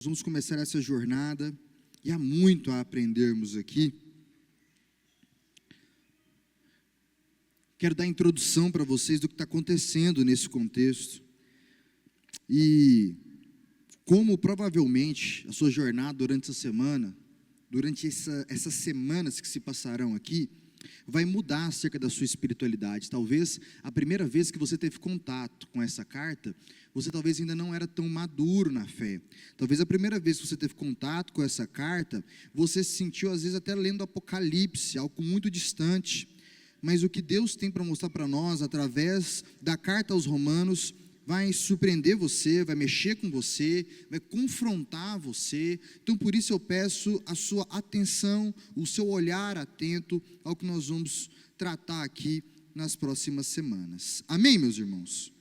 Nós vamos começar essa jornada e há muito a aprendermos aqui. Quero dar introdução para vocês do que está acontecendo nesse contexto. E como provavelmente a sua jornada durante essa semana, durante essas semanas que se passarão aqui, vai mudar acerca da sua espiritualidade. Talvez a primeira vez que você teve contato com essa carta, você talvez ainda não era tão maduro na fé. Talvez a primeira vez que você teve contato com essa carta, você se sentiu às vezes até lendo Apocalipse, algo muito distante. Mas o que Deus tem para mostrar para nós, através da carta aos Romanos, vai surpreender você, vai mexer com você, vai confrontar você. Então por isso eu peço a sua atenção, o seu olhar atento ao que nós vamos tratar aqui nas próximas semanas. Amém, meus irmãos?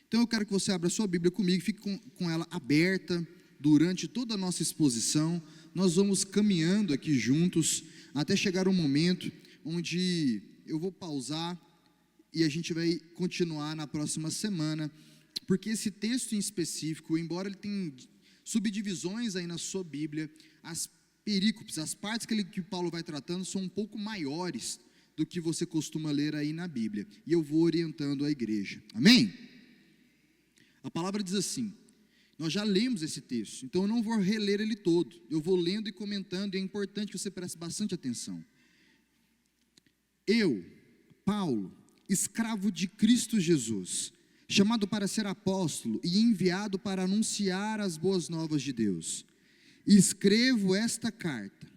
Então eu quero que você abra a sua Bíblia comigo, fique com ela aberta durante toda a nossa exposição. Nós vamos caminhando aqui juntos até chegar um momento onde eu vou pausar e a gente vai continuar na próxima semana, porque esse texto em específico, embora ele tenha subdivisões aí na sua Bíblia, as perícopes, as partes que Paulo vai tratando são um pouco maiores do que você costuma ler aí na Bíblia, e eu vou orientando a igreja, amém? A palavra diz assim, nós já lemos esse texto, então eu não vou reler ele todo, eu vou lendo e comentando, e é importante que você preste bastante atenção. Eu, Paulo, escravo de Cristo Jesus, chamado para ser apóstolo e enviado para anunciar as boas novas de Deus, escrevo esta carta.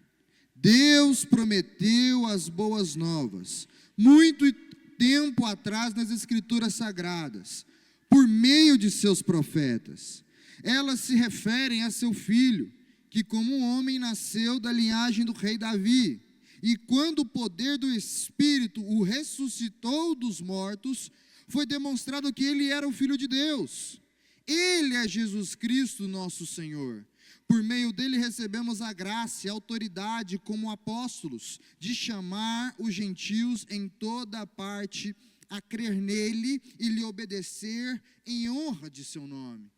Deus prometeu as boas novas, muito tempo atrás nas Escrituras Sagradas, por meio de seus profetas. Elas se referem a seu filho, que como um homem nasceu da linhagem do rei Davi, e quando o poder do Espírito o ressuscitou dos mortos, foi demonstrado que ele era o Filho de Deus. Ele é Jesus Cristo, nosso Senhor. Por meio dele recebemos a graça e a autoridade como apóstolos, de chamar os gentios em toda parte a crer nele e lhe obedecer em honra de seu nome.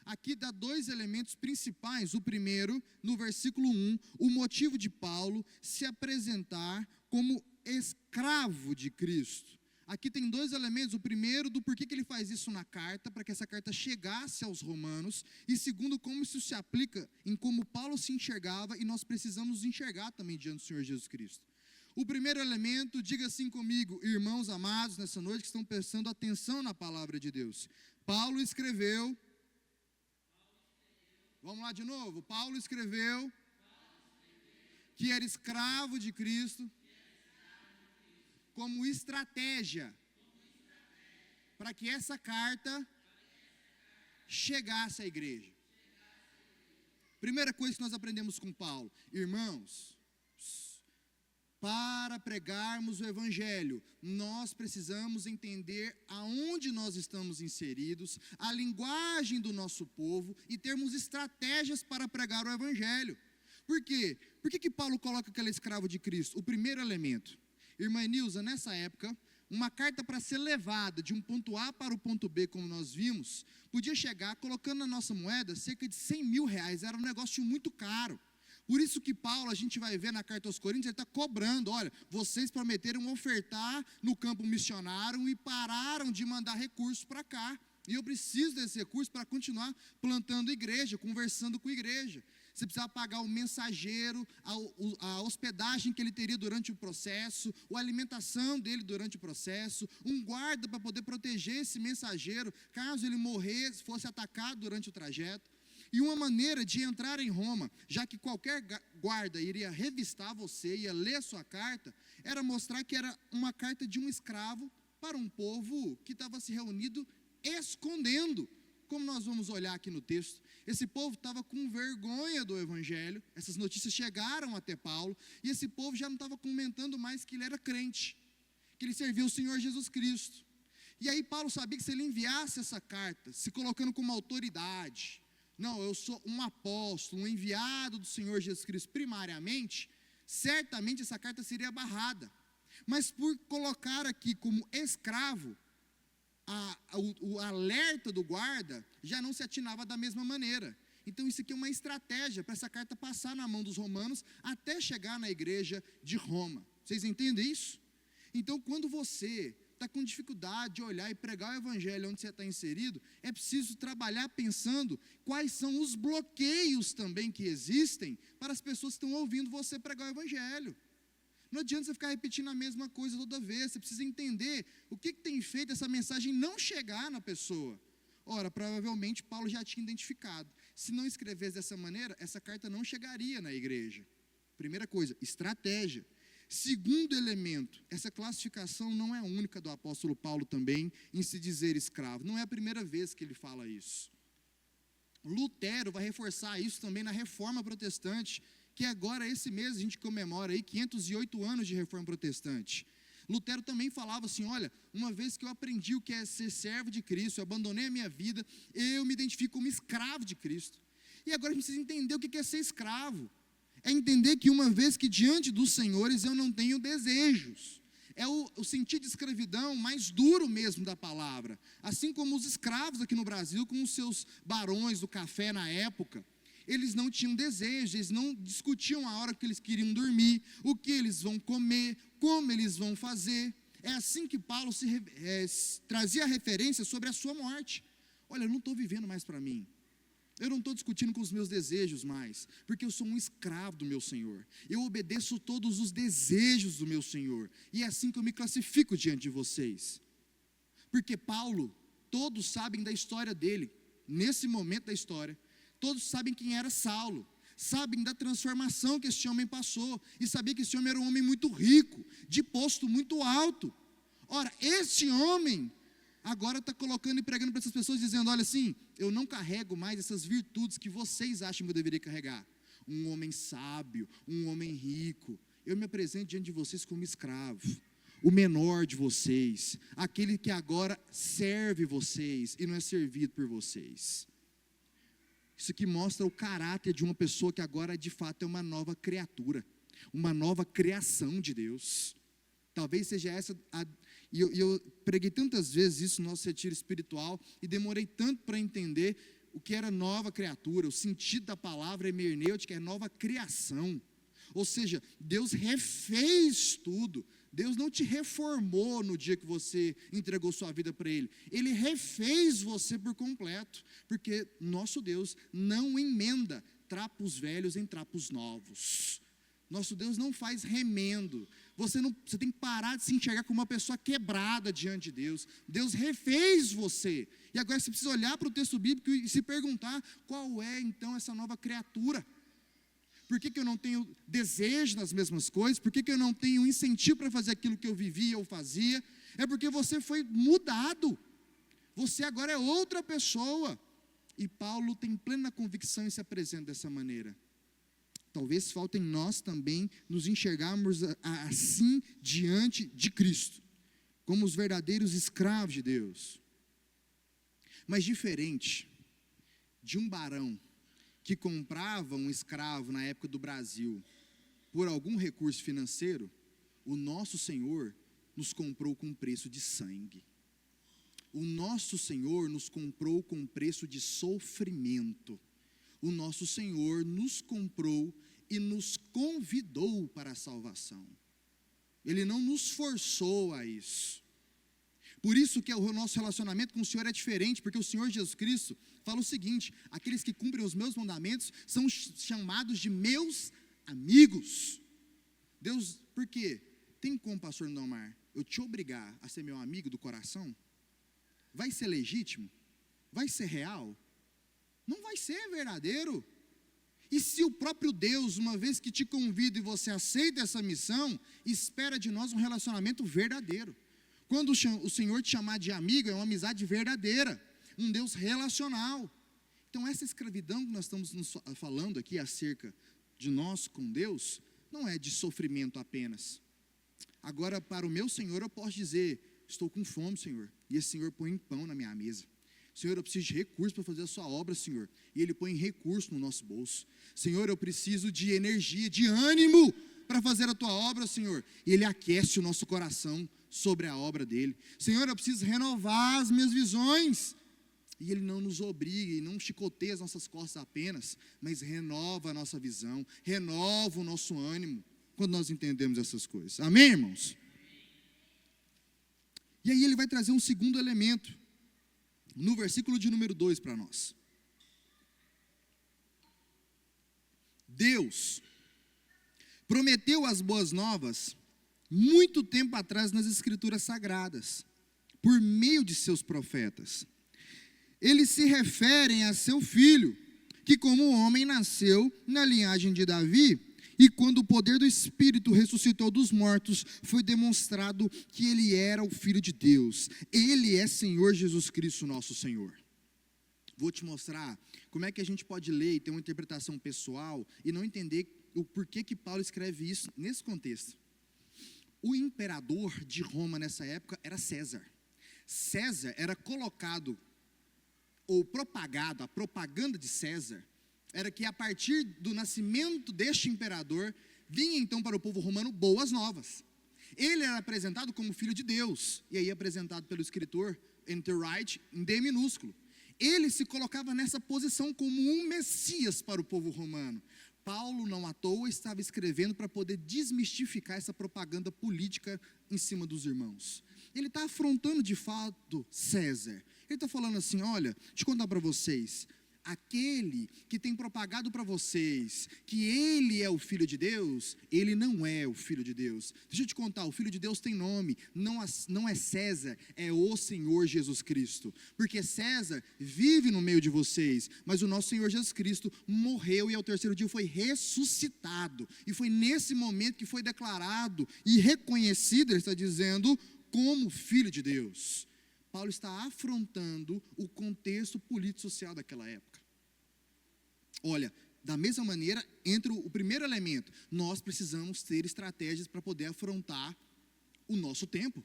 Aqui dá dois elementos principais. O primeiro, no versículo 1, o motivo de Paulo se apresentar como escravo de Cristo. Aqui tem dois elementos. O primeiro, do porquê que ele faz isso na carta, para que essa carta chegasse aos romanos. E segundo, como isso se aplica em como Paulo se enxergava, e nós precisamos enxergar também diante do Senhor Jesus Cristo. O primeiro elemento, diga assim comigo, irmãos amados, nessa noite, que estão prestando atenção na palavra de Deus. Paulo escreveu... Vamos lá de novo. Paulo escreveu que era escravo de Cristo como estratégia para que essa carta chegasse à igreja. Primeira coisa que nós aprendemos com Paulo, irmãos, para pregarmos o Evangelho, nós precisamos entender aonde nós estamos inseridos, a linguagem do nosso povo e termos estratégias para pregar o Evangelho. Por quê? Por que Paulo coloca aquele escravo de Cristo? O primeiro elemento, irmã Nilza, nessa época, uma carta para ser levada de um ponto A para o ponto B, como nós vimos, podia chegar colocando na nossa moeda cerca de 100 mil reais, era um negócio muito caro. Por isso que Paulo, a gente vai ver na carta aos Coríntios, ele está cobrando, olha, vocês prometeram ofertar no campo missionário e pararam de mandar recursos para cá. E eu preciso desse recurso para continuar plantando igreja, conversando com a igreja. Você precisa pagar o mensageiro, a hospedagem que ele teria durante o processo, a alimentação dele durante o processo, um guarda para poder proteger esse mensageiro, caso ele morresse, fosse atacado durante o trajeto. E uma maneira de entrar em Roma, já que qualquer guarda iria revistar você, ia ler sua carta, era mostrar que era uma carta de um escravo para um povo que estava se reunido escondendo. Como nós vamos olhar aqui no texto, esse povo estava com vergonha do Evangelho, essas notícias chegaram até Paulo, e esse povo já não estava comentando mais que ele era crente, que ele servia o Senhor Jesus Cristo. E aí Paulo sabia que se ele enviasse essa carta, se colocando como autoridade, não, eu sou um apóstolo, um enviado do Senhor Jesus Cristo primariamente, certamente essa carta seria barrada. Mas por colocar aqui como escravo, o alerta do guarda já não se atinava da mesma maneira. Então isso aqui é uma estratégia para essa carta passar na mão dos romanos até chegar na igreja de Roma. Vocês entendem isso? Então quando você está com dificuldade de olhar e pregar o evangelho onde você está inserido, é preciso trabalhar pensando quais são os bloqueios também que existem para as pessoas que estão ouvindo você pregar o evangelho. Não adianta você ficar repetindo a mesma coisa toda vez, você precisa entender o que tem feito essa mensagem não chegar na pessoa. Ora, provavelmente Paulo já tinha identificado, se não escrevesse dessa maneira, essa carta não chegaria na igreja. Primeira coisa, estratégia. Segundo elemento, essa classificação não é única do apóstolo Paulo também em se dizer escravo. Não é a primeira vez que ele fala isso. Lutero vai reforçar isso também na Reforma Protestante, que agora esse mês a gente comemora aí 508 anos de Reforma Protestante. Lutero também falava assim, olha, uma vez que eu aprendi o que é ser servo de Cristo, eu abandonei a minha vida, eu me identifico como escravo de Cristo. E agora a gente precisa entender o que é ser escravo. É entender que uma vez que diante dos senhores eu não tenho desejos. É o sentido de escravidão mais duro mesmo da palavra. Assim como os escravos aqui no Brasil, com os seus barões do café na época, eles não tinham desejos, eles não discutiam a hora que eles queriam dormir, o que eles vão comer, como eles vão fazer. É assim que Paulo trazia a referência sobre a sua morte. Olha, eu não estou vivendo mais para mim. Eu não estou discutindo com os meus desejos mais, porque eu sou um escravo do meu Senhor. Eu obedeço todos os desejos do meu Senhor. E é assim que eu me classifico diante de vocês. Porque Paulo, todos sabem da história dele, nesse momento da história. Todos sabem quem era Saulo. Sabem da transformação que esse homem passou. E sabia que esse homem era um homem muito rico, de posto muito alto. Ora, este homem agora está colocando e pregando para essas pessoas, dizendo, olha assim, eu não carrego mais essas virtudes que vocês acham que eu deveria carregar. Um homem sábio, um homem rico. Eu me apresento diante de vocês como escravo, o menor de vocês, aquele que agora serve vocês e não é servido por vocês. Isso aqui mostra o caráter de uma pessoa que agora de fato é uma nova criatura, uma nova criação de Deus. Talvez seja essa e eu preguei tantas vezes isso no nosso retiro espiritual e demorei tanto para entender o que era nova criatura, o sentido da palavra hermenêutica é nova criação. Ou seja, Deus refez tudo. Deus não te reformou no dia que você entregou sua vida para Ele. Ele refez você por completo, porque nosso Deus não emenda trapos velhos em trapos novos. Nosso Deus não faz remendo. Você tem que parar de se enxergar como uma pessoa quebrada diante de Deus. Deus refez você. E agora você precisa olhar para o texto bíblico e se perguntar, qual é então essa nova criatura? Por que eu não tenho desejo nas mesmas coisas? Por que eu não tenho incentivo para fazer aquilo que eu vivia ou fazia? É porque você foi mudado. Você agora é outra pessoa. E Paulo tem plena convicção e se apresenta dessa maneira. Talvez falte em nós também nos enxergarmos assim diante de Cristo, como os verdadeiros escravos de Deus. Mas diferente de um barão que comprava um escravo na época do Brasil por algum recurso financeiro, o nosso Senhor nos comprou com preço de sangue. O nosso Senhor nos comprou com preço de sofrimento. O nosso Senhor nos comprou e nos convidou para a salvação. Ele não nos forçou a isso. Por isso que o nosso relacionamento com o Senhor é diferente, porque o Senhor Jesus Cristo fala o seguinte, aqueles que cumprem os meus mandamentos são chamados de meus amigos. Deus, por quê? Tem como, pastor Nomar, eu te obrigar a ser meu amigo do coração? Vai ser legítimo? Vai ser real? Não vai ser verdadeiro. E se o próprio Deus, uma vez que te convida e você aceita essa missão, espera de nós um relacionamento verdadeiro. Quando o Senhor te chamar de amigo, é uma amizade verdadeira, um Deus relacional. Então essa escravidão que nós estamos falando aqui acerca de nós com Deus, não é de sofrimento apenas. Agora, para o meu Senhor, eu posso dizer, estou com fome, Senhor, e esse Senhor põe pão na minha mesa. Senhor, eu preciso de recursos para fazer a sua obra, Senhor, e Ele põe recurso no nosso bolso. Senhor, eu preciso de energia, de ânimo para fazer a tua obra, Senhor, e Ele aquece o nosso coração sobre a obra dele. Senhor, eu preciso renovar as minhas visões. E Ele não nos obriga e não chicoteia as nossas costas apenas, mas renova a nossa visão, renova o nosso ânimo, quando nós entendemos essas coisas. Amém, irmãos? E aí ele vai trazer um segundo elemento, no versículo de número 2 para nós. Deus prometeu as boas novas muito tempo atrás nas Escrituras Sagradas, por meio de seus profetas. Eles se referem a seu filho, que como homem nasceu na linhagem de Davi, e quando o poder do Espírito ressuscitou dos mortos, foi demonstrado que ele era o Filho de Deus. Ele é Senhor Jesus Cristo, nosso Senhor. Vou te mostrar como é que a gente pode ler e ter uma interpretação pessoal e não entender o porquê que Paulo escreve isso nesse contexto. O imperador de Roma nessa época era César. César era colocado ou propagado, a propaganda de César era que a partir do nascimento deste imperador, vinha então para o povo romano boas novas. Ele era apresentado como filho de Deus, e aí apresentado pelo escritor Enterwright em D minúsculo. Ele se colocava nessa posição como um Messias para o povo romano. Paulo, não à toa, estava escrevendo para poder desmistificar essa propaganda política em cima dos irmãos. Ele está afrontando de fato César. Ele está falando assim, olha, deixa eu contar para vocês, aquele que tem propagado para vocês que ele é o Filho de Deus, ele não é o Filho de Deus. Deixa eu te contar, o Filho de Deus tem nome, não é César, é o Senhor Jesus Cristo. Porque César vive no meio de vocês, mas o nosso Senhor Jesus Cristo morreu e ao terceiro dia foi ressuscitado. E foi nesse momento que foi declarado e reconhecido, ele está dizendo, como Filho de Deus. Paulo está afrontando o contexto político-social daquela época. Olha, da mesma maneira, entre o primeiro elemento, nós precisamos ter estratégias para poder afrontar o nosso tempo.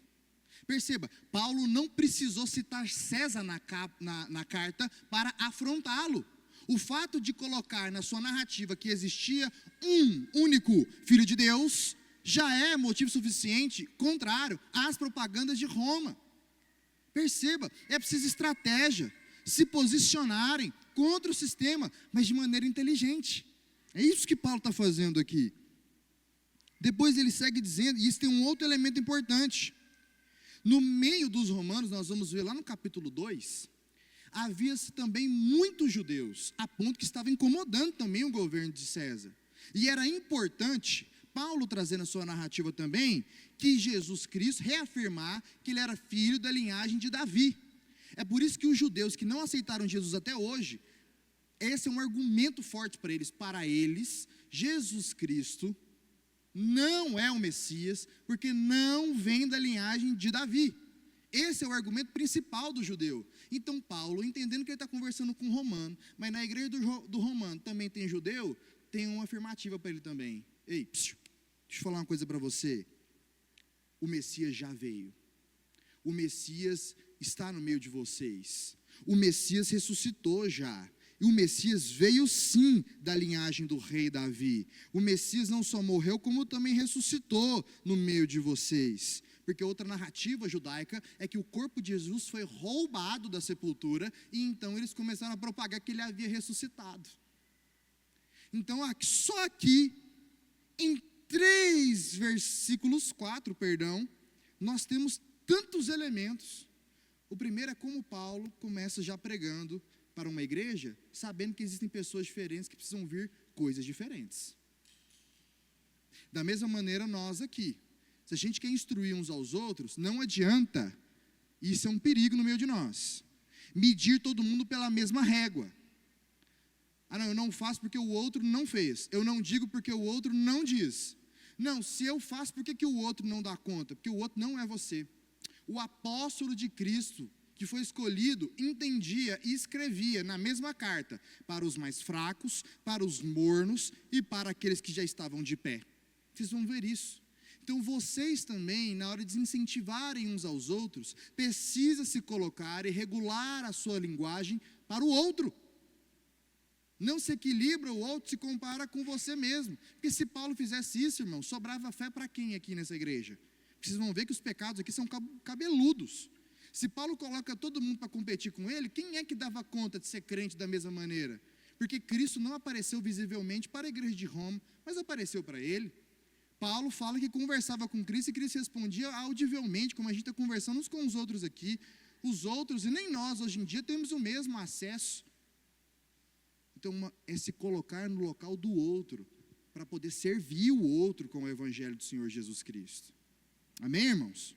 Perceba, Paulo não precisou citar César na carta para afrontá-lo. O fato de colocar na sua narrativa que existia um único Filho de Deus, já é motivo suficiente, contrário às propagandas de Roma. Perceba, é preciso estratégia, se posicionarem contra o sistema, mas de maneira inteligente. É isso que Paulo está fazendo aqui. Depois ele segue dizendo, e isso tem um outro elemento importante. No meio dos romanos, nós vamos ver lá no capítulo 2, havia-se também muitos judeus, a ponto que estava incomodando também o governo de César. E era importante, Paulo trazendo a sua narrativa também, que Jesus Cristo reafirmar que ele era filho da linhagem de Davi. É por isso que os judeus que não aceitaram Jesus até hoje, esse é um argumento forte para eles. Para eles, Jesus Cristo não é o Messias, porque não vem da linhagem de Davi. Esse é o argumento principal do judeu. Então Paulo, entendendo que ele está conversando com um romano, mas na igreja do romano também tem judeu, tem uma afirmativa para ele também. Ei, deixa eu falar uma coisa para você. O Messias já veio. O Messias está no meio de vocês. O Messias ressuscitou já. E o Messias veio sim da linhagem do rei Davi. O Messias não só morreu, como também ressuscitou no meio de vocês. Porque outra narrativa judaica é que o corpo de Jesus foi roubado da sepultura, e então eles começaram a propagar que ele havia ressuscitado. Então, só aqui, em 4, nós temos tantos elementos. O primeiro é como Paulo começa já pregando para uma igreja, sabendo que existem pessoas diferentes que precisam ouvir coisas diferentes. Da mesma maneira nós aqui, se a gente quer instruir uns aos outros, não adianta, isso é um perigo no meio de nós, medir todo mundo pela mesma régua. Ah não, eu não faço porque o outro não fez, eu não digo porque o outro não diz. Não, se eu faço, por que o outro não dá conta? Porque o outro não é você. O apóstolo de Cristo, que foi escolhido, entendia e escrevia na mesma carta, para os mais fracos, para os mornos e para aqueles que já estavam de pé. Vocês vão ver isso. Então vocês também, na hora de incentivarem uns aos outros, precisam se colocar e regular a sua linguagem para o outro. Não se equilibra o outro, se compara com você mesmo. Porque se Paulo fizesse isso, irmão, sobrava fé para quem aqui nessa igreja? Vocês vão ver que os pecados aqui são cabeludos. Se Paulo coloca todo mundo para competir com ele, quem é que dava conta de ser crente da mesma maneira? Porque Cristo não apareceu visivelmente para a igreja de Roma, mas apareceu para ele. Paulo fala que conversava com Cristo e Cristo respondia audivelmente, como a gente está conversando uns com os outros aqui. Os outros, e nem nós hoje em dia, temos o mesmo acesso. Então, é se colocar no local do outro, para poder servir o outro com o evangelho do Senhor Jesus Cristo. Amém, irmãos?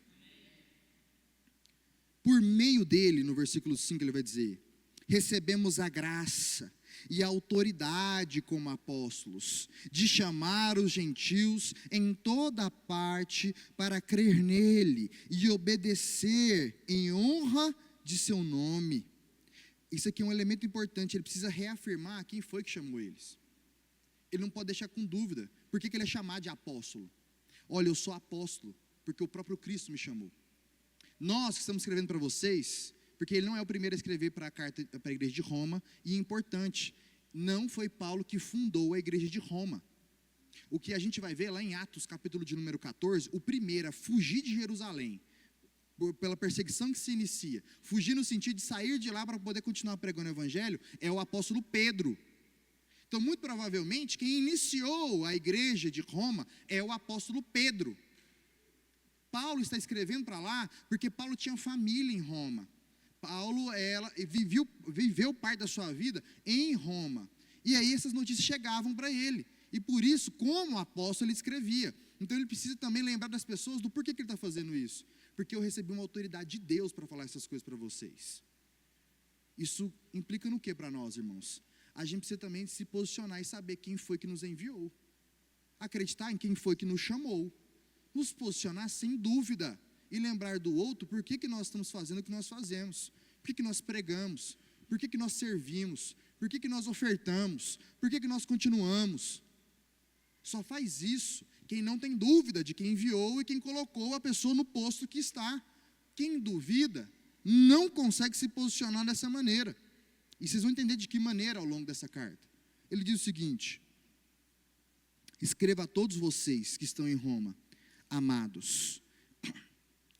Por meio dele, no versículo 5, ele vai dizer: recebemos a graça e a autoridade como apóstolos, de chamar os gentios em toda parte para crer nele e obedecer em honra de seu nome. Isso aqui é um elemento importante, ele precisa reafirmar quem foi que chamou eles. Ele não pode deixar com dúvida. Por que ele é chamado de apóstolo? Olha, eu sou apóstolo, porque o próprio Cristo me chamou. Nós que estamos escrevendo para vocês, porque ele não é o primeiro a escrever para a igreja de Roma, e é importante, não foi Paulo que fundou a igreja de Roma. O que a gente vai ver lá em Atos, capítulo de número 14, o primeiro a fugir de Jerusalém, pela perseguição que se inicia, fugir no sentido de sair de lá para poder continuar pregando o evangelho, é o apóstolo Pedro. Então, muito provavelmente, quem iniciou a igreja de Roma é o apóstolo Pedro. Paulo está escrevendo para lá, porque Paulo tinha família em Roma. Paulo viveu parte da sua vida em Roma. E aí essas notícias chegavam para ele. E por isso, como apóstolo, ele escrevia. Então ele precisa também lembrar das pessoas do porquê que ele está fazendo isso. Porque eu recebi uma autoridade de Deus para falar essas coisas para vocês. Isso implica no que para nós, irmãos? A gente precisa também se posicionar e saber quem foi que nos enviou. Acreditar em quem foi que nos chamou. Nos posicionar sem dúvida. E lembrar do outro por que nós estamos fazendo o que nós fazemos. Por que nós pregamos. Por que nós servimos. Por que nós ofertamos. Por que nós continuamos. Só faz isso quem não tem dúvida de quem enviou e quem colocou a pessoa no posto que está. Quem duvida não consegue se posicionar dessa maneira. E vocês vão entender de que maneira ao longo dessa carta. Ele diz o seguinte: escreva a todos vocês que estão em Roma, amados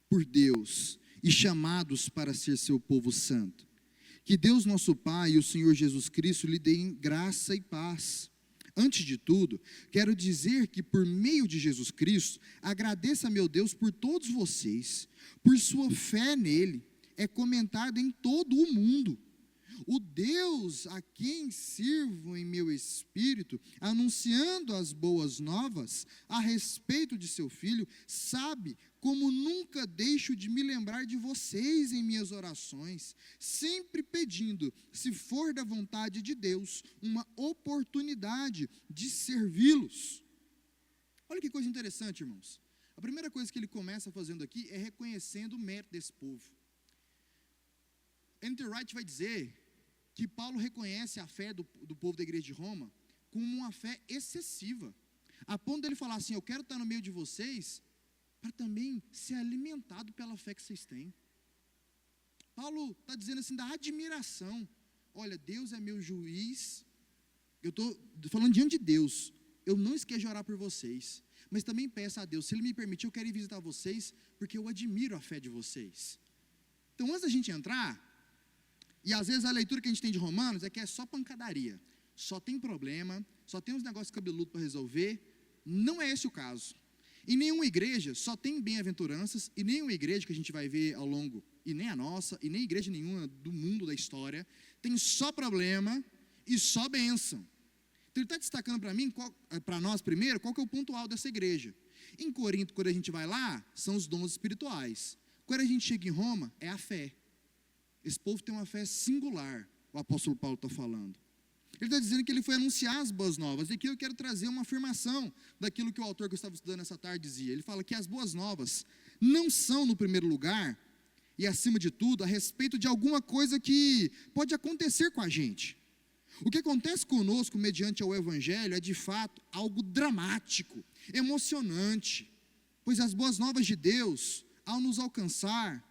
por Deus e chamados para ser seu povo santo. Que Deus nosso Pai e o Senhor Jesus Cristo lhe deem graça e paz. Antes de tudo, quero dizer que por meio de Jesus Cristo, agradeço a meu Deus por todos vocês, por sua fé nele, é comentada em todo o mundo. O Deus a quem sirvo em meu espírito, anunciando as boas novas a respeito de seu Filho, sabe como nunca deixo de me lembrar de vocês em minhas orações, sempre pedindo, se for da vontade de Deus, uma oportunidade de servi-los. Olha que coisa interessante, irmãos. A primeira coisa que ele começa fazendo aqui é reconhecendo o mérito desse povo. N.T. Wright vai dizer que Paulo reconhece a fé do povo da igreja de Roma como uma fé excessiva, a ponto dele falar assim: eu quero estar no meio de vocês para também ser alimentado pela fé que vocês têm. Paulo está dizendo assim, da admiração. Olha, Deus é meu juiz, eu estou falando diante de Deus, eu não esqueço de orar por vocês, mas também peço a Deus, se Ele me permitir, eu quero ir visitar vocês, porque eu admiro a fé de vocês. Então, antes da gente entrar, e às vezes a leitura que a gente tem de Romanos é que é só pancadaria, só tem problema, só tem uns negócios cabeludos para resolver. Não é esse o caso. Em nenhuma igreja só tem bem-aventuranças, e nenhuma igreja que a gente vai ver ao longo, e nem a nossa, e nem igreja nenhuma do mundo da história, tem só problema e só bênção. Então ele está destacando para nós primeiro, qual que é o ponto alto dessa igreja. Em Corinto, quando a gente vai lá, são os dons espirituais. Quando a gente chega em Roma, é a fé. Esse povo tem uma fé singular, o apóstolo Paulo está falando. Ele está dizendo que ele foi anunciar as boas novas, e aqui eu quero trazer uma afirmação daquilo que o autor que eu estava estudando essa tarde dizia. Ele fala que as boas novas não são, no primeiro lugar, e acima de tudo, a respeito de alguma coisa que pode acontecer com a gente. O que acontece conosco mediante o evangelho é de fato algo dramático, emocionante, pois as boas novas de Deus, ao nos alcançar,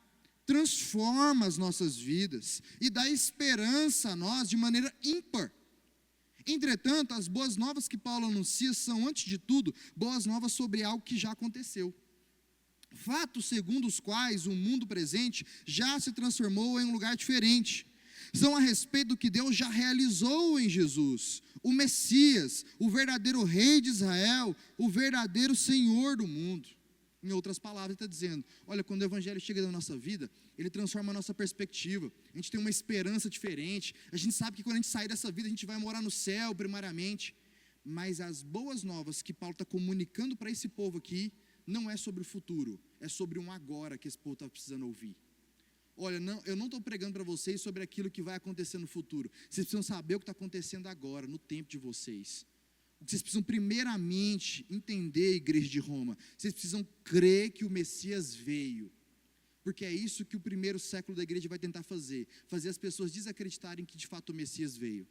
transforma as nossas vidas e dá esperança a nós de maneira ímpar. Entretanto, as boas novas que Paulo anuncia são, antes de tudo, boas novas sobre algo que já aconteceu. fatos segundo os quais o mundo presente já se transformou em um lugar diferente. São a respeito do que Deus já realizou em Jesus, o Messias, o verdadeiro Rei de Israel, o verdadeiro Senhor do mundo. Em outras palavras, ele está dizendo, olha, quando o Evangelho chega na nossa vida, ele transforma a nossa perspectiva, a gente tem uma esperança diferente, a gente sabe que quando a gente sair dessa vida, a gente vai morar no céu primariamente, mas as boas novas que Paulo está comunicando para esse povo aqui, não é sobre o futuro, é sobre um agora que esse povo está precisando ouvir. Olha, eu não estou pregando para vocês sobre aquilo que vai acontecer no futuro, vocês precisam saber o que está acontecendo agora, no tempo de vocês. O que vocês precisam primeiramente entender, igreja de Roma, vocês precisam crer que o Messias veio, porque é isso que o primeiro século da igreja vai tentar fazer as pessoas desacreditarem que de fato o Messias veio.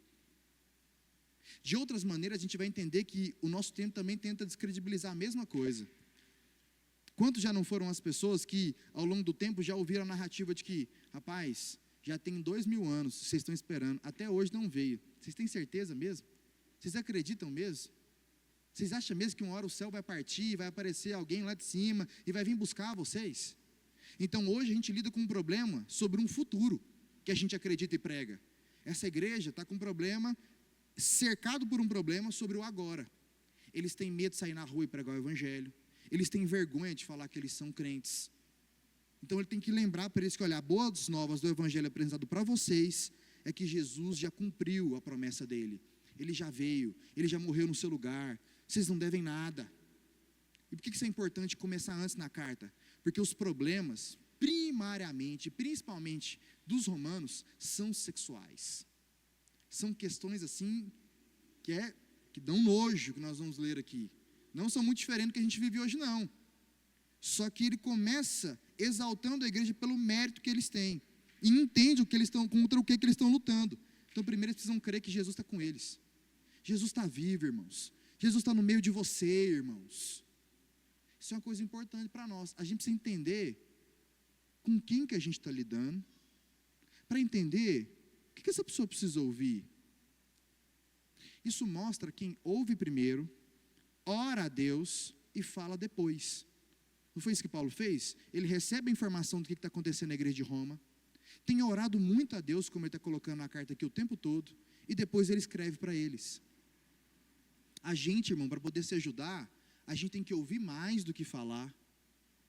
De outras maneiras, a gente vai entender que o nosso tempo também tenta descredibilizar a mesma coisa. Quantos já não foram as pessoas que, ao longo do tempo, já ouviram a narrativa de que, rapaz, já tem 2000 anos, vocês estão esperando, até hoje não veio. Vocês têm certeza mesmo? Vocês acreditam mesmo? Vocês acham mesmo que uma hora o céu vai partir, vai aparecer alguém lá de cima e vai vir buscar vocês? Então hoje a gente lida com um problema sobre um futuro que a gente acredita e prega. Essa igreja está com um problema, cercado por um problema sobre o agora. Eles têm medo de sair na rua e pregar o Evangelho. Eles têm vergonha de falar que eles são crentes. Então ele tem que lembrar para eles que, olha, boas novas do Evangelho apresentado para vocês é que Jesus já cumpriu a promessa dele. Ele já veio, ele já morreu no seu lugar, vocês não devem nada. E por que isso é importante começar antes na carta? Porque os problemas, primariamente, principalmente dos romanos, são sexuais. São questões assim, que dão nojo, que nós vamos ler aqui. Não são muito diferentes do que a gente vive hoje, não. Só que ele começa exaltando a igreja pelo mérito que eles têm. E entende o que eles estão, contra o que eles estão lutando. Então primeiro eles precisam crer que Jesus está com eles. Jesus está vivo, irmãos. Jesus está no meio de você, irmãos. Isso é uma coisa importante para nós. A gente precisa entender com quem que a gente está lidando, para entender o que essa pessoa precisa ouvir. Isso mostra quem ouve primeiro, ora a Deus e fala depois. Não foi isso que Paulo fez? Ele recebe a informação do que está acontecendo na igreja de Roma, tem orado muito a Deus, como ele está colocando na carta aqui o tempo todo, e depois ele escreve para eles. A gente, irmão, para poder se ajudar, a gente tem que ouvir mais do que falar,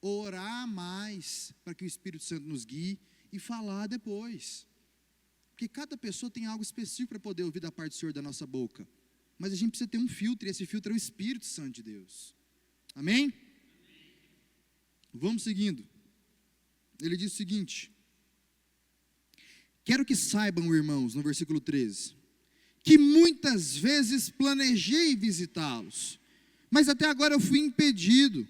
orar mais para que o Espírito Santo nos guie e falar depois. Porque cada pessoa tem algo específico para poder ouvir da parte do Senhor da nossa boca. Mas a gente precisa ter um filtro, e esse filtro é o Espírito Santo de Deus. Amém? Vamos seguindo. Ele diz o seguinte: quero que saibam, irmãos, no versículo 13, que muitas vezes planejei visitá-los, mas até agora eu fui impedido.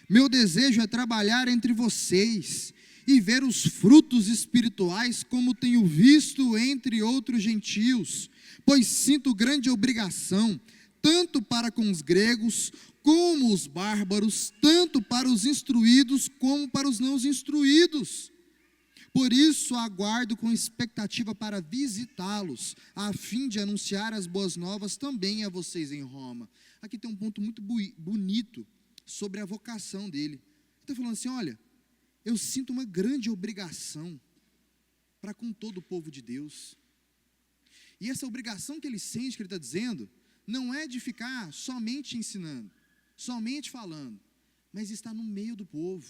Meu desejo é trabalhar entre vocês e ver os frutos espirituais como tenho visto entre outros gentios, pois sinto grande obrigação, tanto para com os gregos como os bárbaros, tanto para os instruídos como para os não instruídos. Por isso aguardo com expectativa para visitá-los, a fim de anunciar as boas novas também a vocês em Roma. Aqui tem um ponto muito bonito sobre a vocação dele. Ele está falando assim, olha, eu sinto uma grande obrigação para com todo o povo de Deus. E essa obrigação que ele sente, que ele está dizendo, não é de ficar somente ensinando, somente falando, mas estar no meio do povo,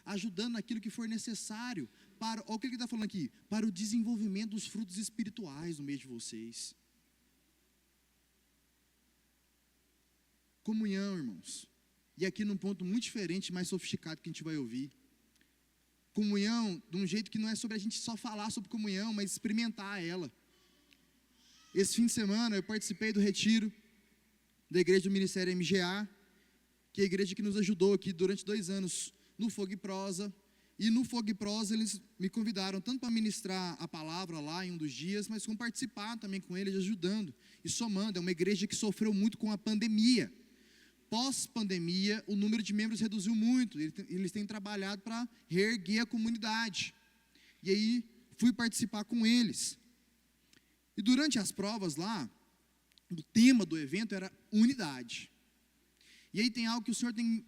ajudando naquilo que for necessário, olha o que ele está falando aqui, para o desenvolvimento dos frutos espirituais no meio de vocês. Comunhão, irmãos, e aqui num ponto muito diferente, mais sofisticado que a gente vai ouvir. Comunhão, de um jeito que não é sobre a gente só falar sobre comunhão, mas experimentar ela. Esse fim de semana eu participei do retiro da igreja do Ministério MGA, que é a igreja que nos ajudou aqui durante 2 anos no Fogo e Prosa. E no Fogo e Prosa eles me convidaram tanto para ministrar a palavra lá em um dos dias, mas como participar também com eles, ajudando e somando. É uma igreja que sofreu muito com a pandemia. Pós-pandemia, o número de membros reduziu muito, eles têm trabalhado para reerguer a comunidade. E aí, fui participar com eles. E durante as provas lá, o tema do evento era unidade. E aí tem algo que o Senhor tem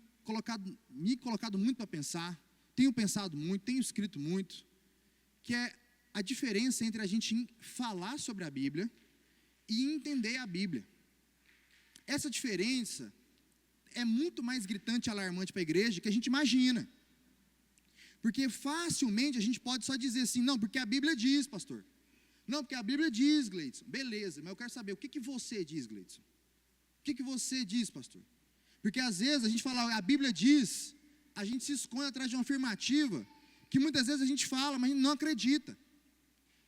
me colocado muito para pensar, tenho pensado muito, tenho escrito muito, que é a diferença entre a gente falar sobre a Bíblia e entender a Bíblia. Essa diferença é muito mais gritante e alarmante para a igreja que a gente imagina. Porque facilmente a gente pode só dizer assim, não, porque a Bíblia diz, pastor. Não, porque a Bíblia diz, Gleidson. Beleza, mas eu quero saber, o que você diz, Gleidson? O que você diz, pastor? Porque às vezes a gente fala, a Bíblia diz, a gente se esconde atrás de uma afirmativa, que muitas vezes a gente fala, mas a gente não acredita.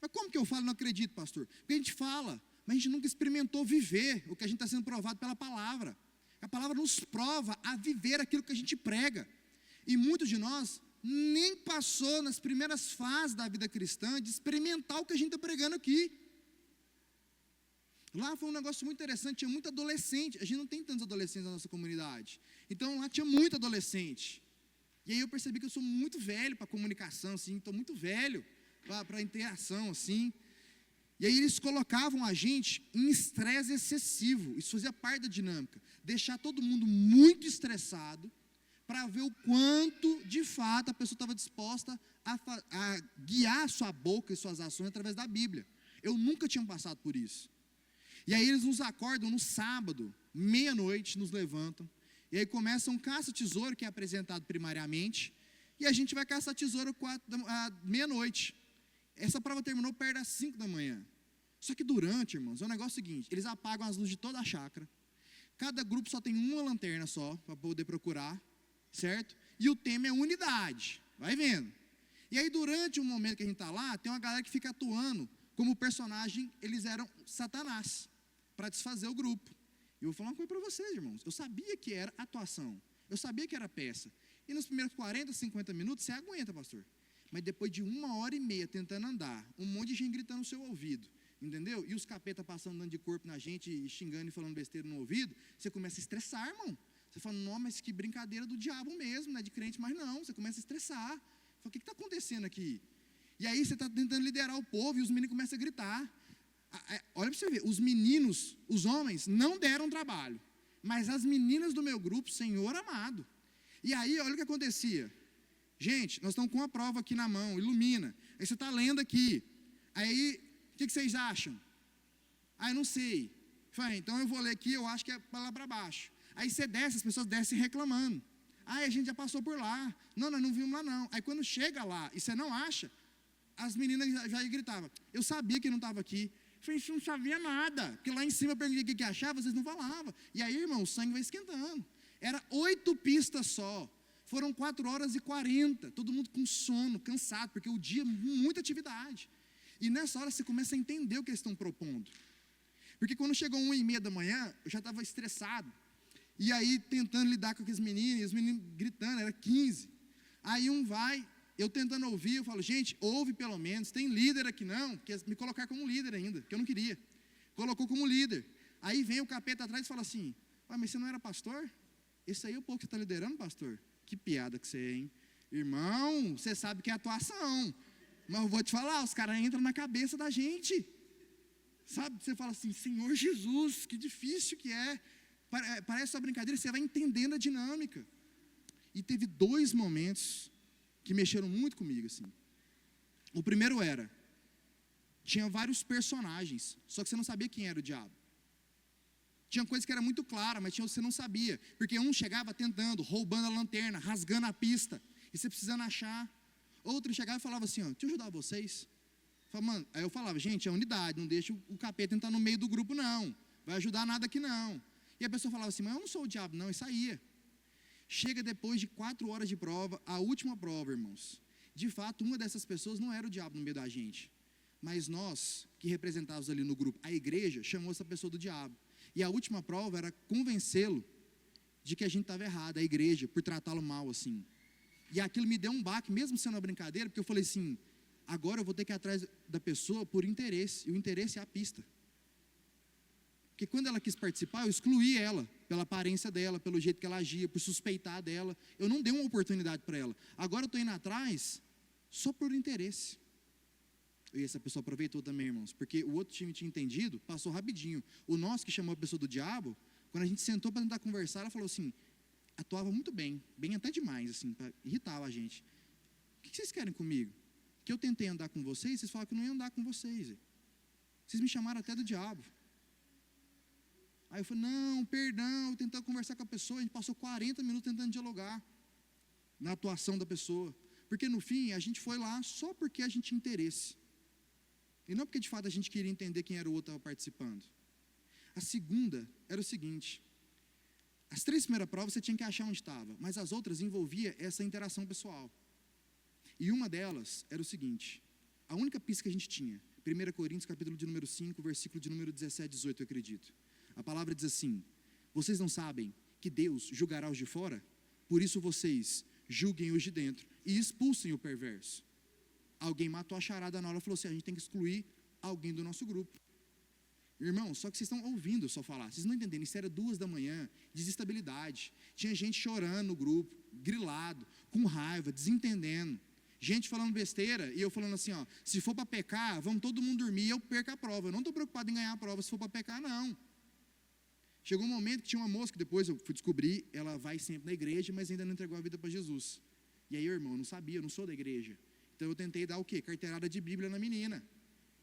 Mas como que eu falo e não acredito, pastor? Porque a gente fala, mas a gente nunca experimentou viver o que a gente está sendo provado pela palavra. A palavra nos prova a viver aquilo que a gente prega. E muitos de nós nem passou nas primeiras fases da vida cristã de experimentar o que a gente está pregando aqui. Lá foi um negócio muito interessante, tinha muito adolescente. A gente não tem tantos adolescentes na nossa comunidade. Então lá tinha muito adolescente. E aí eu percebi que eu sou muito velho para comunicação, assim, estou muito velho para interação, assim. E aí eles colocavam a gente em estresse excessivo. Isso fazia parte da dinâmica. Deixar todo mundo muito estressado para ver o quanto, de fato, a pessoa estava disposta a guiar sua boca e suas ações através da Bíblia. Eu nunca tinha passado por isso. E aí eles nos acordam no sábado, meia-noite, nos levantam. E aí começa um caça-tesouro que é apresentado primariamente. E a gente vai caçar tesouro meia-noite. Essa prova terminou perto das 5 da manhã. Só que durante, irmãos, é o negócio seguinte, eles apagam as luzes de toda a chácara. Cada grupo só tem uma lanterna só, para poder procurar, certo? E o tema é unidade, vai vendo. E aí durante o momento que a gente está lá, tem uma galera que fica atuando como personagem, eles eram Satanás, para desfazer o grupo. E eu vou falar uma coisa para vocês, irmãos, eu sabia que era atuação, eu sabia que era peça. E nos primeiros 40, 50 minutos, você aguenta, pastor. Mas depois de 1h30 tentando andar, um monte de gente gritando no seu ouvido, entendeu? E os capetas passando dando de corpo na gente, xingando e falando besteira no ouvido, você começa a estressar, irmão. Você fala, não, mas que brincadeira do diabo mesmo, não é de crente, mas não, você começa a estressar. Fala, o que está acontecendo aqui? E aí você está tentando liderar o povo e os meninos começam a gritar. Olha para você ver, os meninos, os homens, não deram trabalho, mas as meninas do meu grupo, Senhor amado. E aí, olha o que acontecia. Gente, nós estamos com uma prova aqui na mão, ilumina. Aí você está lendo aqui. Aí, o que vocês acham? Eu não sei. Falei, então eu vou ler aqui, eu acho que é para lá para baixo. Aí você desce, as pessoas descem reclamando. A gente já passou por lá. Não, nós não vimos lá não. Aí quando chega lá e você não acha, as meninas já gritavam, eu sabia que não estava aqui. Falei, não sabia nada. Porque lá em cima eu perguntei o que achava, vocês não falavam. E aí, irmão, o sangue vai esquentando. Era 8 pistas só. Foram 4h40, todo mundo com sono, cansado, porque o dia, muita atividade. E nessa hora você começa a entender o que eles estão propondo. Porque quando chegou 1h30 da manhã, eu já estava estressado. E aí tentando lidar com aqueles meninos, e os meninos gritando, era 15. Aí um vai, eu tentando ouvir, eu falo, gente, ouve pelo menos, tem líder aqui não, porque me colocar como líder ainda, que eu não queria. Colocou como líder. Aí vem o capeta atrás e fala assim, mas você não era pastor? Esse aí é o povo que você está liderando, pastor? Que piada que você é, hein? Irmão, você sabe que é atuação. Mas eu vou te falar, os caras entram na cabeça da gente. Sabe, você fala assim, Senhor Jesus, que difícil que é. Parece só brincadeira, você vai entendendo a dinâmica. E teve 2 momentos que mexeram muito comigo, assim. O primeiro era, tinha vários personagens, só que você não sabia quem era o diabo. Tinha coisa que era muito clara, mas tinha você não sabia. Porque um chegava tentando, roubando a lanterna, rasgando a pista, e você precisando achar. Outro chegava e falava assim, deixa eu ajudar vocês. Aí eu falava, gente, é unidade, não deixa o capeta entrar no meio do grupo não, vai ajudar nada aqui não. E a pessoa falava assim, mas eu não sou o diabo não, e saía. Chega depois de 4 horas de prova, a última prova, irmãos. De fato, uma dessas pessoas não era o diabo no meio da gente. Mas nós, que representávamos ali no grupo, a igreja chamou essa pessoa do diabo. E a última prova era convencê-lo de que a gente estava errado, a igreja, por tratá-lo mal assim. E aquilo me deu um baque, mesmo sendo uma brincadeira, porque eu falei assim, agora eu vou ter que ir atrás da pessoa por interesse, e o interesse é a pista. Porque quando ela quis participar, eu excluí ela, pela aparência dela, pelo jeito que ela agia, por suspeitar dela. Eu não dei uma oportunidade para ela. Agora eu estou indo atrás, só por interesse. E essa pessoa aproveitou também, irmãos, porque o outro time tinha entendido, passou rapidinho. O nosso que chamou a pessoa do diabo, quando a gente sentou para tentar conversar, ela falou assim, atuava muito bem, bem até demais, assim, irritava a gente. O que vocês querem comigo? Que eu tentei andar com vocês, vocês falaram que eu não ia andar com vocês. Vocês me chamaram até do diabo. Aí eu falei, não, perdão, eu tentei conversar com a pessoa, a gente passou 40 minutos tentando dialogar na atuação da pessoa. Porque no fim, a gente foi lá só porque a gente tinha interesse. E não porque de fato a gente queria entender quem era o outro que estava participando. A segunda era o seguinte, as 3 primeiras provas você tinha que achar onde estava, mas as outras envolvia essa interação pessoal. E uma delas era o seguinte, a única pista que a gente tinha, 1 Coríntios capítulo de número 5, versículo de número 17, 18, eu acredito. A palavra diz assim, vocês não sabem que Deus julgará os de fora? Por isso vocês julguem os de dentro e expulsem o perverso. Alguém matou a charada na hora e falou assim, a gente tem que excluir alguém do nosso grupo. Irmão, só que vocês estão ouvindo só falar, vocês não entenderam, isso era 2 da manhã, desestabilidade. Tinha gente chorando no grupo, grilado, com raiva, desentendendo. Gente falando besteira, e eu falando assim, ó, se for para pecar, vamos todo mundo dormir, eu perco a prova. Eu não estou preocupado em ganhar a prova, se for para pecar, não. Chegou um momento que tinha uma moça, que depois eu fui descobrir, ela vai sempre na igreja, mas ainda não entregou a vida para Jesus. E aí, irmão, eu não sabia, eu não sou da igreja. Então eu tentei dar o quê? Carteirada de Bíblia na menina.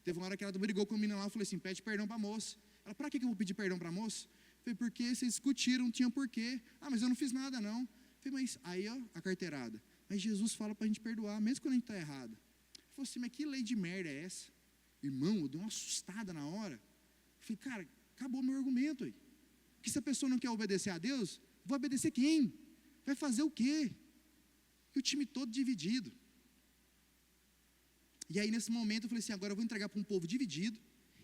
Teve uma hora que ela brigou com a menina lá, eu falei assim, pede perdão para a moça. Ela, para que eu vou pedir perdão para a moça? Eu falei, porque vocês discutiram, não tinha porquê. Ah, mas eu não fiz nada não. Eu falei, mas aí ó, a carteirada. Mas Jesus fala para a gente perdoar, mesmo quando a gente está errado. Eu falei assim, mas que lei de merda é essa? Irmão, eu dei uma assustada na hora. Eu falei, cara, acabou meu argumento aí. Porque se a pessoa não quer obedecer a Deus, vou obedecer quem? Vai fazer o quê? E o time todo dividido. E aí nesse momento eu falei assim, agora eu vou entregar para um povo dividido,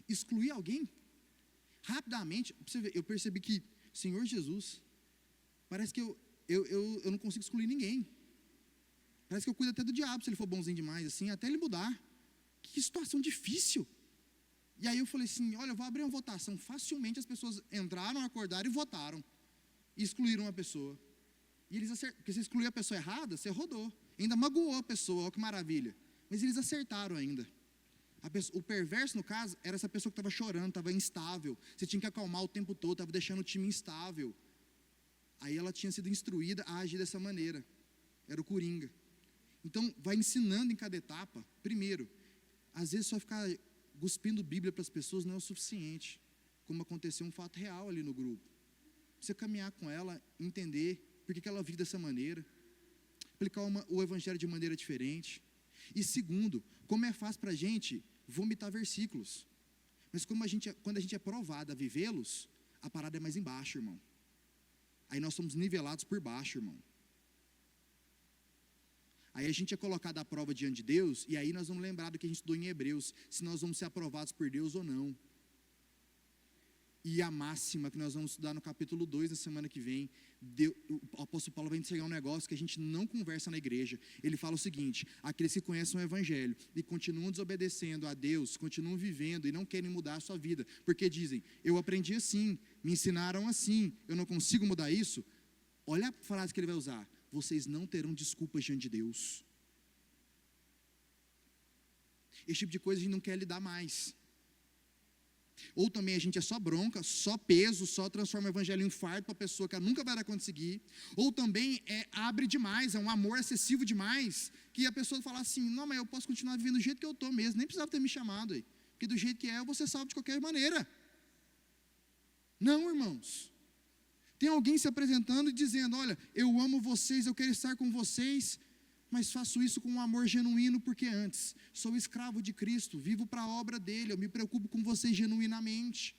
excluir alguém? Rapidamente, pra você ver, eu percebi que, Senhor Jesus, parece que eu não consigo excluir ninguém. Parece que eu cuido até do diabo, se ele for bonzinho demais, assim, até ele mudar. Que situação difícil. E aí eu falei assim, olha, eu vou abrir uma votação. Facilmente as pessoas entraram, acordaram e votaram. E excluíram a pessoa. E eles acertaram, porque se excluir a pessoa errada, você rodou. Ainda magoou a pessoa, olha que maravilha. Mas eles acertaram ainda. O perverso, no caso, era essa pessoa que estava chorando, estava instável. Você tinha que acalmar o tempo todo, estava deixando o time instável. Aí ela tinha sido instruída a agir dessa maneira. Era o coringa. Então, vai ensinando em cada etapa. Primeiro, às vezes só ficar cuspindo Bíblia para as pessoas não é o suficiente. Como aconteceu um fato real ali no grupo. Você caminhar com ela, entender por que ela vive dessa maneira. Aplicar o evangelho de maneira diferente. E segundo, como é fácil para a gente vomitar versículos. Mas quando a gente é provado a vivê-los, a parada é mais embaixo, irmão. Aí nós somos nivelados por baixo, irmão. Aí a gente é colocado à prova diante de Deus, e aí nós vamos lembrar do que a gente estudou em Hebreus, se nós vamos ser aprovados por Deus ou não. E a máxima que nós vamos estudar no capítulo 2 na semana que vem, o apóstolo Paulo vai entregar um negócio que a gente não conversa na igreja. Ele fala o seguinte, aqueles que conhecem o evangelho e continuam desobedecendo a Deus, continuam vivendo e não querem mudar a sua vida, porque dizem, eu aprendi assim, me ensinaram assim, eu não consigo mudar isso. Olha a frase que ele vai usar, vocês não terão desculpas diante de Deus. Esse tipo de coisa a gente não quer lidar mais. Ou também a gente é só bronca, só peso, só transforma o evangelho em fardo para a pessoa que ela nunca vai dar conta de seguir. Ou também abre demais, é um amor excessivo demais, que a pessoa fala assim, não, mas eu posso continuar vivendo do jeito que eu estou mesmo, nem precisava ter me chamado aí, porque do jeito que é, eu vou ser salvo de qualquer maneira. Não, irmãos. Tem alguém se apresentando e dizendo, olha, eu amo vocês, eu quero estar com vocês, mas faço isso com um amor genuíno, porque antes sou escravo de Cristo, vivo para a obra dele, eu me preocupo com vocês genuinamente.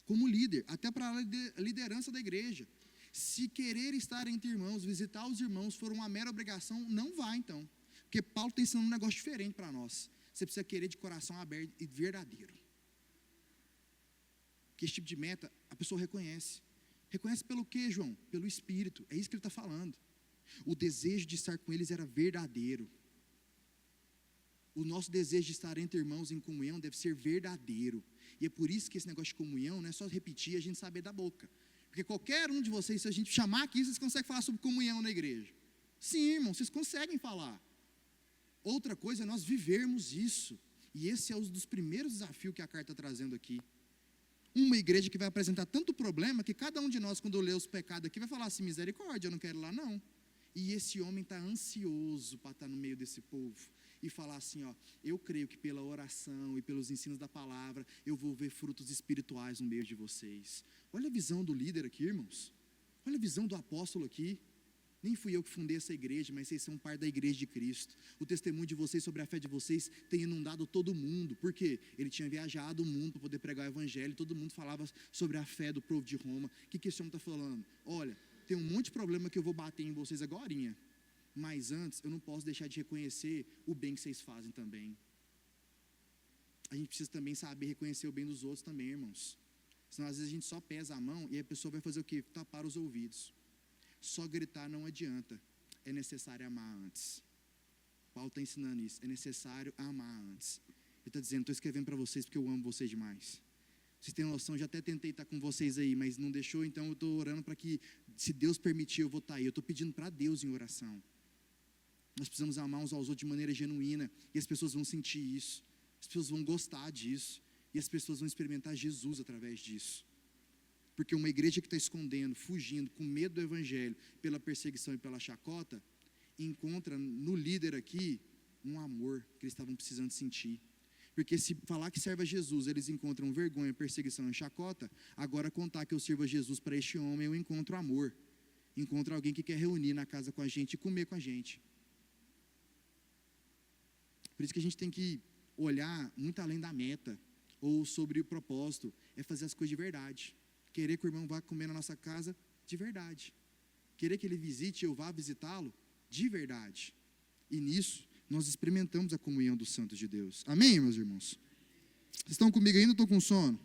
Como líder, até para a liderança da igreja. Se querer estar entre irmãos, visitar os irmãos for uma mera obrigação, não vá então. Porque Paulo está ensinando um negócio diferente para nós. Você precisa querer de coração aberto e verdadeiro. Porque esse tipo de meta, a pessoa reconhece. Reconhece pelo quê, João? Pelo Espírito, é isso que ele está falando. O desejo de estar com eles era verdadeiro. O nosso desejo de estar entre irmãos em comunhão deve ser verdadeiro. E é por isso que esse negócio de comunhão não é só repetir e a gente saber da boca. Porque qualquer um de vocês, se a gente chamar aqui, vocês conseguem falar sobre comunhão na igreja. Sim, irmão, vocês conseguem falar. Outra coisa é nós vivermos isso. E esse é um dos primeiros desafios que a carta está trazendo aqui. Uma igreja que vai apresentar tanto problema que cada um de nós, quando lê os pecados aqui, vai falar assim, misericórdia, eu não quero ir lá não. E esse homem está ansioso para estar no meio desse povo. E falar assim, ó, eu creio que pela oração e pelos ensinos da palavra, eu vou ver frutos espirituais no meio de vocês. Olha a visão do líder aqui, irmãos. Olha a visão do apóstolo aqui. Nem fui eu que fundei essa igreja, mas vocês são parte da igreja de Cristo. O testemunho de vocês sobre a fé de vocês tem inundado todo mundo. Por quê? Ele tinha viajado o mundo para poder pregar o evangelho. Todo mundo falava sobre a fé do povo de Roma. O que esse homem está falando? Olha, tem um monte de problema que eu vou bater em vocês agorinha. Mas antes, eu não posso deixar de reconhecer o bem que vocês fazem também. A gente precisa também saber reconhecer o bem dos outros também, irmãos. Senão, às vezes, a gente só pesa a mão e a pessoa vai fazer o quê? Tapar os ouvidos. Só gritar não adianta. É necessário amar antes. Paulo está ensinando isso. É necessário amar antes. Ele está dizendo, estou escrevendo para vocês porque eu amo vocês demais. Vocês têm noção, já até tentei estar com vocês aí, mas não deixou, então eu estou orando para que, se Deus permitir, eu vou estar aí. Eu estou pedindo para Deus em oração. Nós precisamos amar uns aos outros de maneira genuína, e as pessoas vão sentir isso, as pessoas vão gostar disso, e as pessoas vão experimentar Jesus através disso. Porque uma igreja que está escondendo, fugindo, com medo do evangelho, pela perseguição e pela chacota, encontra no líder aqui um amor que eles estavam precisando sentir. Porque se falar que serve a Jesus, eles encontram vergonha, perseguição e chacota, agora contar que eu sirvo a Jesus para este homem, eu encontro amor. Encontro alguém que quer reunir na casa com a gente e comer com a gente. Por isso que a gente tem que olhar muito além da meta, ou sobre o propósito, é fazer as coisas de verdade. Querer que o irmão vá comer na nossa casa de verdade. Querer que ele visite, eu vá visitá-lo de verdade. E nisso, nós experimentamos a comunhão dos santos de Deus. Amém, meus irmãos? Vocês estão comigo ainda ou estou com sono?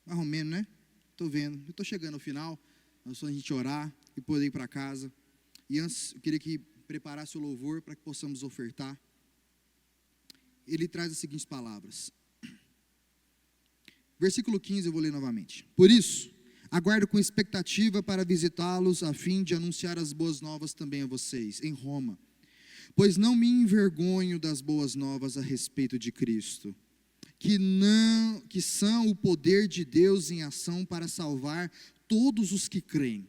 Mais ou menos, né? Estou vendo. Eu estou chegando ao final. É só a gente orar e poder ir para casa. E antes, eu queria que preparasse o louvor para que possamos ofertar. Ele traz as seguintes palavras. Versículo 15, eu vou ler novamente. Por isso, aguardo com expectativa para visitá-los, a fim de anunciar as boas novas também a vocês, em Roma. Pois não me envergonho das boas novas a respeito de Cristo, que são o poder de Deus em ação para salvar todos os que creem,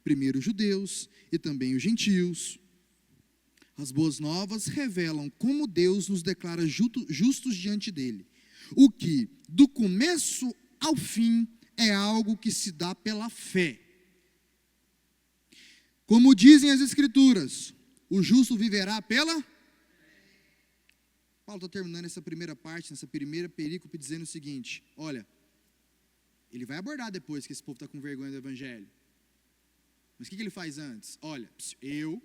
primeiro os judeus e também os gentios. As boas novas revelam como Deus nos declara justos diante dele, o que, do começo ao fim, é algo que se dá pela fé. Como dizem as Escrituras, o justo viverá pela... Paulo está terminando essa primeira parte, nessa primeira perícope, dizendo o seguinte, olha, ele vai abordar depois que esse povo está com vergonha do evangelho. Mas o que ele faz antes? Olha, eu,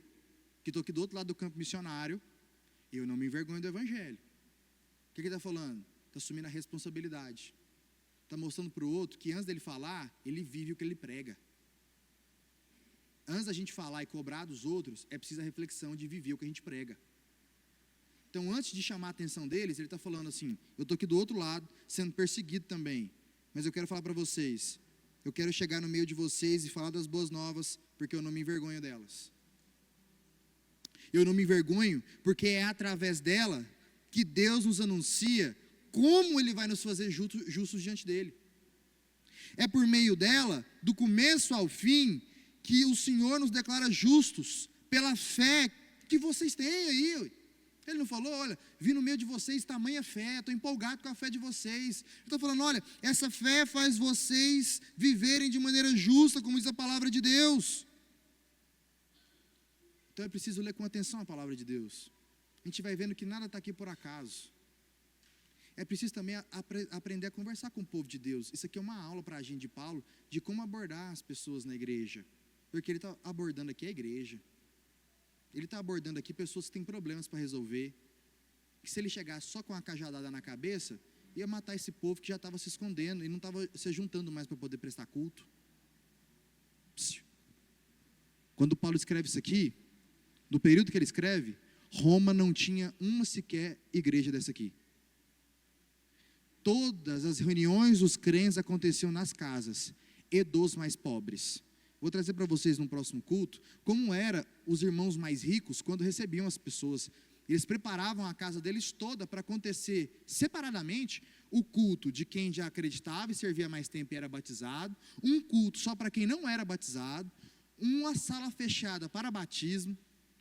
que estou aqui do outro lado do campo missionário, eu não me envergonho do evangelho. O que ele está falando? Está assumindo a responsabilidade. Está mostrando para o outro que antes dele falar, ele vive o que ele prega. Antes da gente falar e cobrar dos outros, é preciso a reflexão de viver o que a gente prega. Então, antes de chamar a atenção deles, ele está falando assim, eu estou aqui do outro lado, sendo perseguido também, mas eu quero falar para vocês, eu quero chegar no meio de vocês e falar das boas novas, porque eu não me envergonho delas. Eu não me envergonho, porque é através dela que Deus nos anuncia como Ele vai nos fazer justos diante dEle. É por meio dela, do começo ao fim, que o Senhor nos declara justos, pela fé que vocês têm aí. Ele não falou, olha, vi no meio de vocês tamanha fé, estou empolgado com a fé de vocês. Ele está falando, olha, essa fé faz vocês viverem de maneira justa, como diz a palavra de Deus. Então é preciso ler com atenção a palavra de Deus. A gente vai vendo que nada está aqui por acaso. É preciso também aprender a conversar com o povo de Deus. Isso aqui é uma aula para a gente de Paulo, de como abordar as pessoas na igreja. Porque ele está abordando aqui a igreja. Ele está abordando aqui pessoas que têm problemas para resolver. Que se ele chegasse só com uma cajadada na cabeça, ia matar esse povo que já estava se escondendo e não estava se juntando mais para poder prestar culto. Quando Paulo escreve isso aqui, no período que ele escreve, Roma não tinha uma sequer igreja dessa aqui. Todas as reuniões dos crentes aconteciam nas casas e dos mais pobres. Vou trazer para vocês no próximo culto como eram os irmãos mais ricos quando recebiam as pessoas. Eles preparavam a casa deles toda para acontecer separadamente o culto de quem já acreditava e servia mais tempo e era batizado, um culto só para quem não era batizado, uma sala fechada para batismo,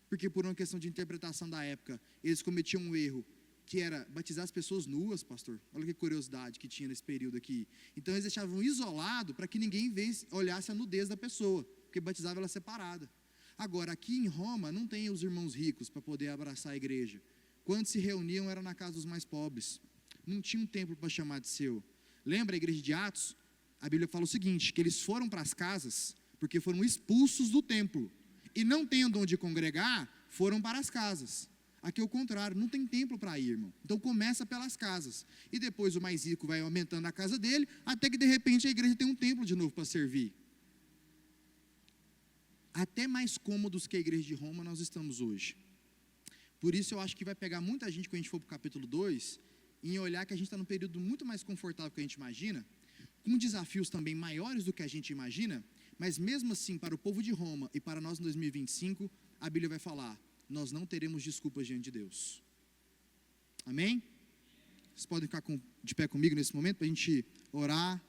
porque por uma questão de interpretação da época, eles cometiam um erro, que era batizar as pessoas nuas, pastor. Olha que curiosidade que tinha nesse período aqui. Então eles deixavam isolado para que ninguém olhasse a nudez da pessoa, porque batizava ela separada. Agora, aqui em Roma, não tem os irmãos ricos para poder abraçar a igreja. Quando se reuniam, era na casa dos mais pobres. Não tinha um templo para chamar de seu. Lembra a igreja de Atos? A Bíblia fala o seguinte, que eles foram para as casas, porque foram expulsos do templo. E não tendo onde congregar, foram para as casas. Aqui é o contrário, não tem templo para ir, irmão. Então começa pelas casas. E depois o mais rico vai aumentando a casa dele, até que de repente a igreja tem um templo de novo para servir. Até mais cômodos que a igreja de Roma nós estamos hoje. Por isso eu acho que vai pegar muita gente quando a gente for para o capítulo 2, em olhar que a gente está num período muito mais confortável que a gente imagina, com desafios também maiores do que a gente imagina, mas mesmo assim, para o povo de Roma e para nós em 2025, a Bíblia vai falar, nós não teremos desculpas diante de Deus. Amém? Vocês podem ficar de pé comigo nesse momento para a gente orar.